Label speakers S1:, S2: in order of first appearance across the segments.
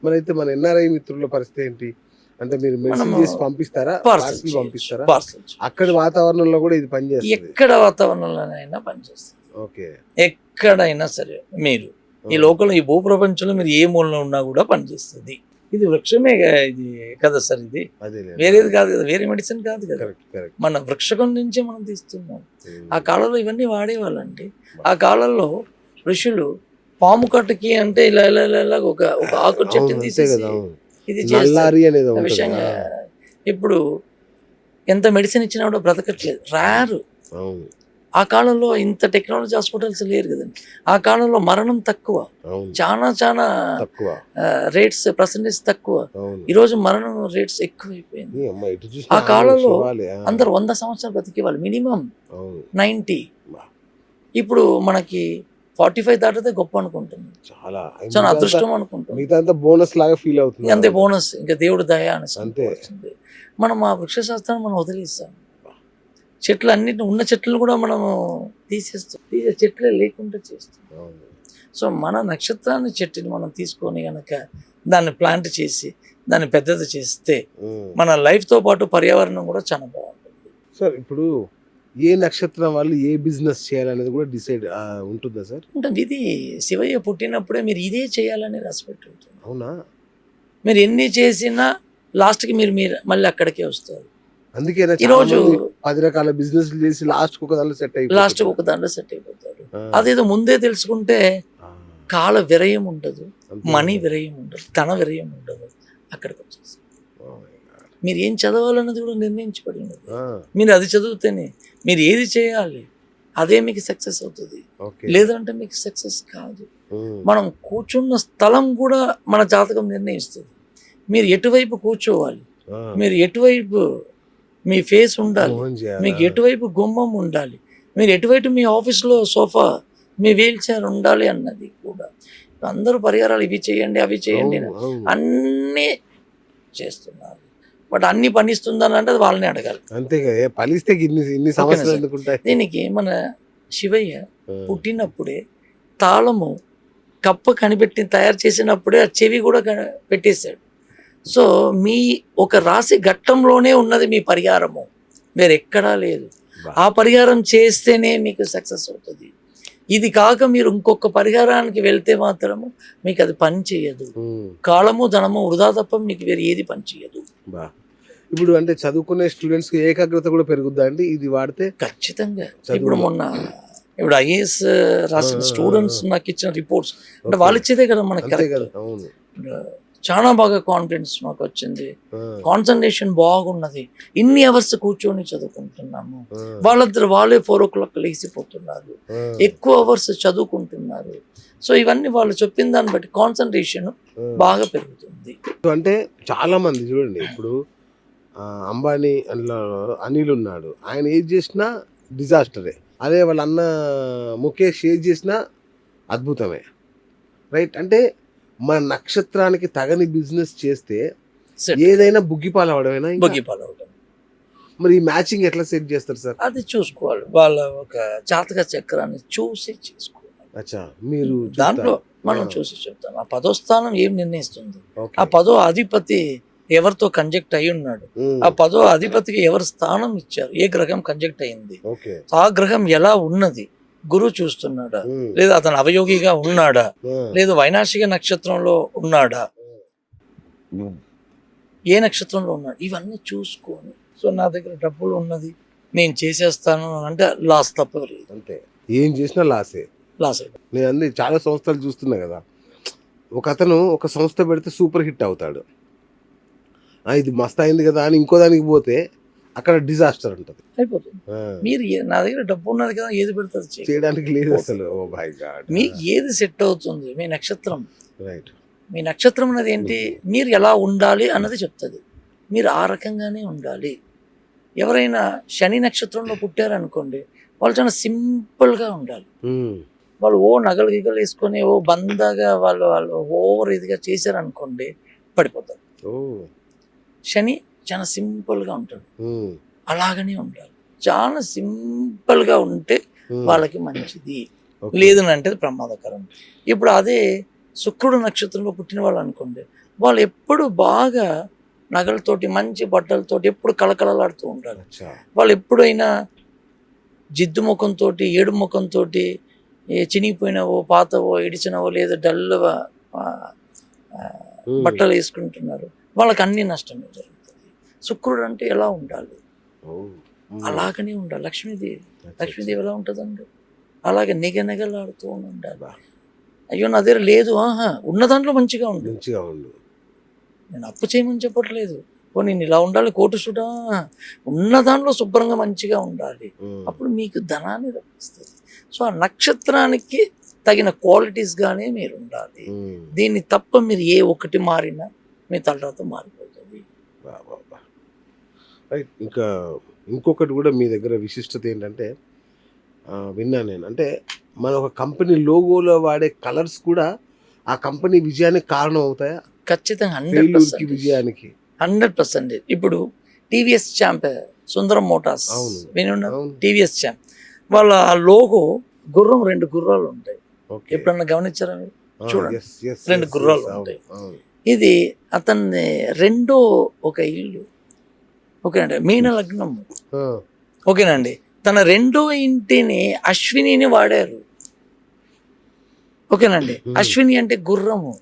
S1: మరి అయితే మన ఎన్ఆర్ఐ మిత్రుల పరిస్థితి ఏంటి? అంటే మీరు మెసేజ్ చేసి పంపిస్తారా? పార్సల్ పంపిస్తారా? అక్కడి వాతావరణంలో కూడా ఇది పనిచేస్తుంది?
S2: ఎక్కడ వాతావరణంలోనైనా పనిచేస్తుంది.
S1: ఓకే,
S2: ఎక్కడైనా సరే మీరు ఈ లోకల్ ఈ భూప్రపంచంలో మీరు ఏ మూలలో ఉన్నా కూడా పనిచేస్తుంది. ఇది వృక్షమే ఇది కదా సార్, ఇది వేరేది కాదు కదా, వేరే మెడిసిన్ కాదు కదా, మన వృక్షకం నుంచే మనం తీస్తున్నాం. ఆ కాలంలో ఇవన్నీ వాడేవాళ్ళండి. ఆ కాలంలో ఋషులు పాము కట్టుకి అంటే ఇలా ఇలా ఇలా ఒక ఆకు చెట్టుని తీసేసి ఇది విషయంగా. ఇప్పుడు ఎంత మెడిసిన్ ఇచ్చినా కూడా బ్రతకట్లేదు, రారు. ఆ కాలంలో ఇంత టెక్నాలజీ హాస్పిటల్స్ లేరు కదండి. ఆ కాలంలో మరణం తక్కువ, చాలా రేట్స్ పర్సెంటేజ్ తక్కువ. ఈరోజు మరణం రేట్స్ ఎక్కువైపోయింది. ఆ కాలంలో అందరు 100 సంవత్సరాలు బతికేవాళ్ళు, మినిమం 90. ఇప్పుడు మనకి 45 దాటితే గొప్ప అనుకుంటుంది, చాలా అదృష్టం అనుకుంటుంది.
S1: బోనస్ లాగా ఫీల్ అవుతుంది.
S2: అంతే, బోనస్, ఇంకా దేవుడు దయ అని. మనం ఆ వృక్షశాస్త్రాన్ని మనం వదిలేస్తాం. చెట్లు అన్నిటిని, ఉన్న చెట్లను కూడా మనము తీసేస్తాం, చెట్లే లేకుండా చేస్తాం. సో మన నక్షత్రాన్ని చెట్టుని మనం తీసుకొని కనుక దాన్ని ప్లాంట్ చేసి దాన్ని పెద్దది చేస్తే మన లైఫ్తో పాటు పర్యావరణం కూడా చాలా బాగుంటుంది.
S1: సార్ ఇప్పుడు ఏ నక్షత్రం వాళ్ళు ఏ బిజినెస్ చేయాలనేది కూడా డిసైడ్ ఉంటుందా సార్?
S2: ఉంటుంది. ఇది శివయ్య పుట్టినప్పుడే మీరు ఇదే చేయాలని రాసిపెట్టి ఉంటుంది.
S1: అవునా?
S2: మీరు ఎన్ని చేసినా లాస్ట్కి మీరు మళ్ళీ అక్కడికే వస్తారు.
S1: అందుకే
S2: ఈరోజు
S1: 10 రకాల బిజినెస్ చేసి లాస్ట్ ఒక దాంట్లో సెట్ అయిపోతాడు.
S2: అదేదో ముందే తెలుసుకుంటే కాల విరయం ఉండదు, మనీ విరయం ఉండదు, ధన విరయం ఉండదు. అక్కడికి వచ్చేసి మీరు ఏం చదవాలన్నది కూడా నిర్ణయించబడి ఉండదు. మీరు అది చదివితేనే మీరు ఏది చేయాలి అదే మీకు సక్సెస్ అవుతుంది, లేదంటే మీకు సక్సెస్ కాదు. మనం కూర్చున్న స్థలం కూడా మన జాతకం నిర్ణయిస్తుంది. మీరు ఎటువైపు కూర్చోవాలి, మీరు ఎటువైపు మీ ఫేస్ ఉండాలి, మీకు ఎటువైపు గుమ్మం ఉండాలి, మీరు ఎటువైపు మీ ఆఫీస్లో సోఫా, మీ వీల్ చైర్ ఉండాలి అన్నది కూడా. అందరూ పరిహారాలు ఇవి చేయండి అవి చేయండి అన్నీ చేస్తున్నారు. బట్ అన్ని పనిస్తుందని అంటే వాళ్ళని అడగాలి. దీనికి మన శివయ్య పుట్టినప్పుడే తాళము కప్ప తయారు చేసినప్పుడే ఆ చెవి కూడా పెట్టేశాడు. సో మీ ఒక రాశి ఘట్టంలోనే ఉన్నది మీ పరిహారము, వేరెక్కడా లేదు. ఆ పరిహారం చేస్తేనే మీకు సక్సెస్ అవుతుంది. ఇది కాక మీరు ఇంకొక పరిహారానికి వెళ్తే మాత్రము మీకు అది పని చేయదు. కాలము ధనము వృధా తప్ప మీకు వేరే ఏది పని చేయదు.
S1: ఇప్పుడు అంటే చదువుకునే స్టూడెంట్స్ కి ఏకాగ్రత కూడా పెరుగుద్దా అండి ఇది వాడితే?
S2: ఖచ్చితంగా. ఇప్పుడు ఐఏఎస్ రాసిన స్టూడెంట్స్ నాకు ఇచ్చిన రిపోర్ట్స్ అంటే వాళ్ళు ఇచ్చేదే కదా మనకి. చాలా బాగా కాన్ఫిడెన్స్ నాకు వచ్చింది, కాన్సన్ట్రేషన్ బాగున్నది. ఇన్ని అవర్స్ కూర్చొని చదువుకుంటున్నాము. వాళ్ళందరూ వాళ్ళే 4 o'clock లేచిపోతున్నారు, ఎక్కువ అవర్స్ చదువుకుంటున్నారు. సో ఇవన్నీ వాళ్ళు చెప్పిన దాన్ని బట్టి కాన్సన్ట్రేషన్ బాగా పెరుగుతుంది.
S1: అంటే చాలా మంది చూడండి, ఇప్పుడు అంబానీ అనిల్ ఉన్నాడు, ఆయన ఏది చేసినా డిజాస్టరే. అదే వాళ్ళ అన్న ముఖేష్ ఏది చేసినా అద్భుతమే, రైట్? అంటే మన నక్షత్రానికి తగని బిజినెస్ చేస్తే ఏదైనా బుగ్గిపాలు అవడమేనా? మరి ఈ మ్యాచింగ్ ఎట్లా సెట్ చేస్తారు సార్?
S2: అది చూసుకోవాలి, వాళ్ళ ఒక జాతక చక్రాన్ని చూసి చేసుకోవాలి.
S1: అచ్చా, మీరు
S2: దాంట్లో మనం చూసి చెప్తాం. ఆ 10వ స్థానం ఏం నిర్ణయిస్తుంది, ఆ 10వ అధిపతి ఎవరితో కంజెక్ట్ అయి ఉన్నాడు, ఆ 10వ అధిపతికి ఎవరు స్థానం ఇచ్చారు, ఏ గ్రహం కంజెక్ట్ అయింది, ఆ గ్రహం ఎలా ఉన్నది, గురువు చూస్తున్నాడా, లేదా అతను అవయోగిగా ఉన్నాడా, లేదా వైనాశిక నక్షత్రంలో ఉన్నాడా, ఏ నక్షత్రంలో ఉన్నాడు, ఇవన్నీ చూసుకొని. సో నా దగ్గర డబ్బులు ఉన్నది నేను చేసేస్తాను అంటే లాస్ తప్పలేదు.
S1: అంటే ఏం చేసినా లాసే. నేను అన్ని చాలా సంస్థలు చూస్తున్నా కదా, ఒక అతను ఒక సంస్థ పెడితే సూపర్ హిట్ అవుతాడు, ఇది మస్త్ అయింది కదా అని ఇంకో దానికి పోతే అక్కడ డిజాస్టర్ ఉంటుంది,
S2: అయిపోతుంది. మీరు నా దగ్గర డబ్బు ఉన్నది కదా, ఏది పెడతారు
S1: చేయడానికి లేదు అసలు. ఓ మై గాడ్,
S2: మీకు ఏది సెట్ అవుతుంది, మీ నక్షత్రం. రైట్, మీ నక్షత్రం అన్నది ఏంటి, మీరు ఎలా ఉండాలి అన్నది చెప్తుంది. మీరు ఆ రకంగానే ఉండాలి. ఎవరైనా శని నక్షత్రంలో పుట్టారనుకోండి, వాళ్ళు చాలా సింపుల్గా ఉండాలి. వాళ్ళు నగలు గిగలు వేసుకొని బందగా వాళ్ళు ఓవర్ ఇదిగా చేశారనుకోండి, పడిపోతారు. శని చాలా సింపుల్గా ఉంటాడు, అలాగనే ఉండాలి. చాలా సింపుల్గా ఉంటే వాళ్ళకి మంచిది, లేదు అంటే ప్రమాదకరం. ఇప్పుడు అదే శుక్రుడు నక్షత్రంలో పుట్టిన వాళ్ళు అనుకోండి, వాళ్ళు ఎప్పుడు బాగా నగలతోటి మంచి బట్టలతోటి ఎప్పుడు కళకళలాడుతూ ఉంటారు.
S1: అచ్చా.
S2: వాళ్ళు ఎప్పుడైనా జిద్దు ముఖంతో, ఏడు ముఖంతో, చినిగిపోయినవో, పాతవో, ఇడిచినవో, లేదా డల్గా బట్టలు వేసుకుంటున్నారు, వాళ్ళకి అన్ని నష్టమే జరుగుతుంది. శుక్రుడు అంటే ఎలా ఉండాలి, అలాగనే ఉండాలి. లక్ష్మీదేవి ఎలా ఉంటుందండి, అలాగే నిగనిగలాడుతూ ఉండాలి. అయ్యో నా దగ్గర లేదు, ఉన్న దాంట్లో మంచిగా ఉండు. నేను అప్పు చేయమని చెప్పట్లేదు, నేను ఇలా ఉండాలి, కోటు సుడా, ఉన్న దాంట్లో శుభ్రంగా మంచిగా ఉండాలి. అప్పుడు మీకు ధనాన్ని రప్పిస్తుంది. సో ఆ నక్షత్రానికి తగిన క్వాలిటీస్గానే మీరు ఉండాలి. దీన్ని తప్ప మీరు ఏ ఒక్కటి మారినా మీ తలరాత మారిపోతుంది.
S1: రైట్. ఇంకా ఇంకొకటి కూడా మీ దగ్గర విశిష్టత ఏంటంటే, విన్నాను నేను, అంటే మన ఒక కంపెనీ లోగోలో వాడే కలర్స్ కూడా ఆ కంపెనీ విజయానికి కారణం అవుతాయా?
S2: ఖచ్చితంగా,
S1: విజయానికి
S2: 100%. ఇప్పుడు టీవీఎస్ ఛాంప్, సుందరం మోటార్స్ వినున్నారు, టీవీఎస్ ఛాంప్ వాళ్ళ ఆ లోగో గుర్రం, 2 గుర్రాలు ఉంటాయి. ఎప్పుడన్నా గమనించారా మీరు? చూడండి, 2 గుర్రాలు ఉంటాయి. ఇది అతన్ని రెండో ఒక ఇల్లు, ఓకేనండి, మీన లగ్నం, ఓకేనండి. తన రెండో ఇంటిని అశ్వినిని వాడారు, ఓకేనండి. అశ్విని అంటే గుర్రము,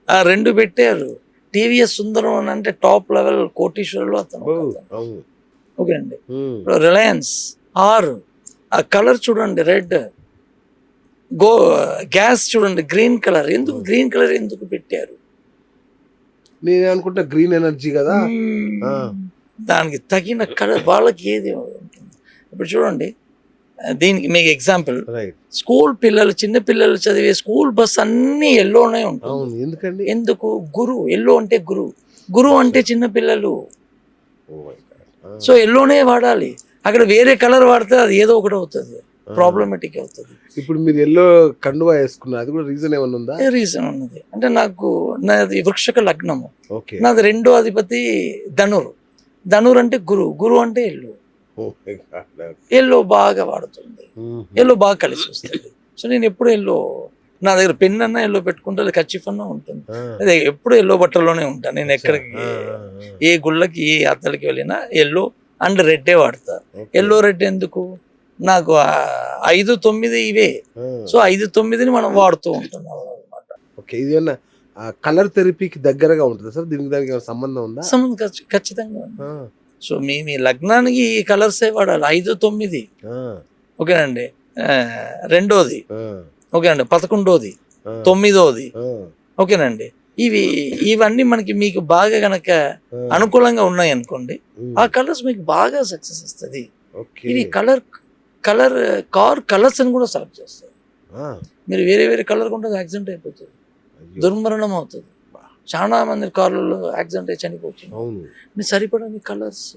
S2: ఆ 2 పెట్టారు. టీవీఎస్ సుందరం అని అంటే టాప్ లెవెల్ కోటీశ్వరులు అతను, ఓకేనండి. రిలయన్స్ 6, ఆ కలర్ చూడండి, రెడ్. గ్యాస్ చూడండి, గ్రీన్ కలర్. ఎందుకు గ్రీన్ కలర్ ఎందుకు పెట్టారు?
S1: నేను అనుకుంటా గ్రీన్ ఎనర్జీ కదా,
S2: దానికి తగిన కలర్ వాళ్ళకి ఏది ఉంటుంది. ఇప్పుడు చూడండి, దీనికి మీకు ఎగ్జాంపుల్, స్కూల్ పిల్లలు, చిన్న పిల్లలు చదివే స్కూల్ బస్ అన్ని ఎల్లోనే ఉంటుంది.
S1: ఎందుకండి?
S2: ఎందుకు? గురు, ఎల్లో అంటే గురు అంటే చిన్న పిల్లలు. సో ఎల్లోనే వాడాలి. అక్కడ వేరే కలర్ వాడితే అది ఏదో ఒకటి అవుతుంది, ప్రాబ్లమేటిక్ అవుతుంది.
S1: ఇప్పుడు మీరు ఎల్లో కండువా వేసుకున్నారు, అది కూడా రీజన్ ఏమన్నా ఉందా?
S2: రీజన్ ఉన్నది. అంటే నాది వృక్షక లగ్నము, నాది 2వ అధిపతి ధనుర్ అంటే గురు అంటే ఎల్లో. ఎల్లో బాగా వాడుతుంది, ఎల్లో బాగా కలిసి వస్తుంది. సో నేను ఎప్పుడు ఎల్లో, నా దగ్గర పెన్ అన్నా ఎల్లో పెట్టుకుంటా, కచ్చిఫ్ అన్నా ఉంటుంది. అదే ఎప్పుడు ఎల్లో బట్టల్లోనే ఉంటాను. నేను ఎక్కడికి, ఏ గుళ్ళకి, ఏ యాత్రలకి వెళ్ళినా ఎల్లో అండ్ రెడ్డే వాడతా. ఎల్లో రెడ్ ఎందుకు? నాకు 5, 9 ఇవే. సో 5, 9ని మనం వాడుతూ ఉంటున్నాం అనమాట.
S1: ఓకే, ఇది కలర్ థెరపీకి దగ్గరగా ఉంటుంది సార్, దీనికి దానికి సంబంధం ఉందా?
S2: సంబంధం ఖచ్చితంగా ఉంది. సో మీ లగ్నానికి ఈ కలర్సే వాడాలి. 5, 9, ఓకేనండి. 2వది, ఓకేనండి. 11వది, 9వది, ఓకేనండి. ఇవన్నీ మనకి బాగా గనక అనుకూలంగా ఉన్నాయి అనుకోండి, ఆ కలర్స్ మీకు బాగా సక్సెస్ వస్తుంది. ఇవి కార్ కలర్స్ అని కూడా సెలెక్ట్ చేస్తారు. మీరు వేరే కలర్ కొంటే యాక్సిడెంట్ అయిపోతుంది, దుర్మరణం అవుతుంది. చాలా మంది కార్లలో యాక్సిడెంట్ అయి చనిపోతుంది. మీరు సరిపడని కలర్స్